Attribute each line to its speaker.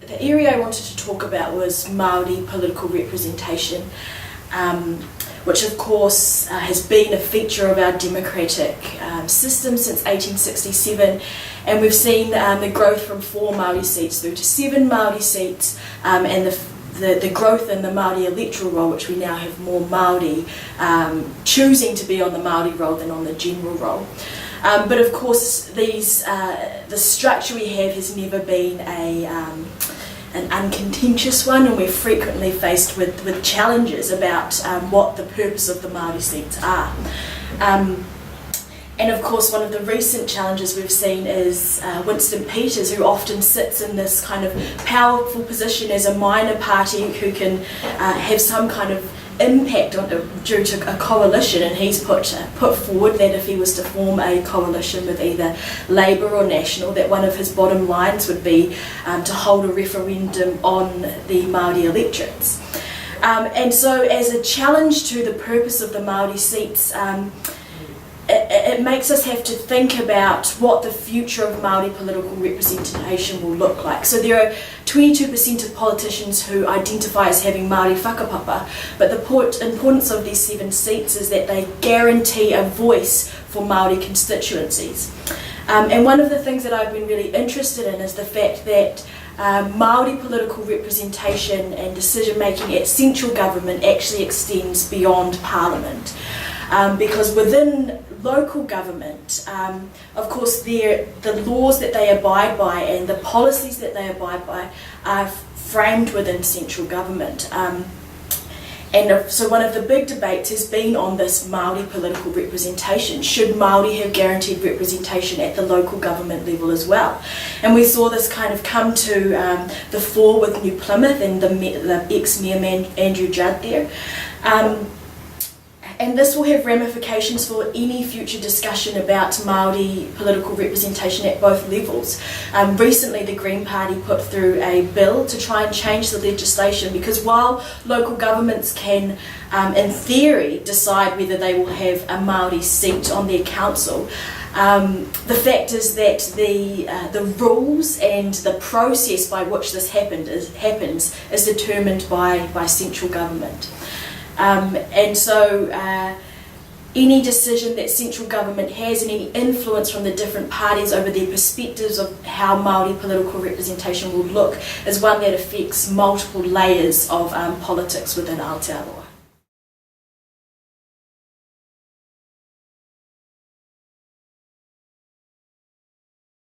Speaker 1: the area I wanted to talk about was Māori political representation, which of course has been a feature of our democratic system since 1867, and we've seen the growth from 4 Māori seats through to 7 Māori seats, and the growth in the Māori electoral roll, which we now have more Māori choosing to be on the Māori roll than on the general roll. But of course, the structure we have has never been an uncontentious one, and we're frequently faced with challenges about what the purpose of the Māori seats are. And of course, one of the recent challenges we've seen is Winston Peters, who often sits in this kind of powerful position as a minor party who can have some kind of impact due to a coalition, and he's put forward that if he was to form a coalition with either Labour or National, that one of his bottom lines would be to hold a referendum on the Māori electorates. And so as a challenge to the purpose of the Māori seats, it makes us have to think about what the future of Māori political representation will look like. So there are 22% of politicians who identify as having Māori whakapapa, but the importance of these 7 seats is that they guarantee a voice for Māori constituencies. And one of the things that I've been really interested in is the fact that Māori political representation and decision making at central government actually extends beyond Parliament. Because within local government, of course, the laws that they abide by and the policies that they abide by are framed within central government. So one of the big debates has been on this Māori political representation. Should Māori have guaranteed representation at the local government level as well? And we saw this kind of come to the fore with New Plymouth and the ex-mayor Andrew Judd there. And this will have ramifications for any future discussion about Māori political representation at both levels. Recently, the Green Party put through a bill to try and change the legislation, because while local governments can, in theory, decide whether they will have a Māori seat on their council, the fact is that the rules and the process by which this happens is determined by central government. And so any decision that central government has and any influence from the different parties over their perspectives of how Māori political representation will look is one that affects multiple layers of politics within Aotearoa.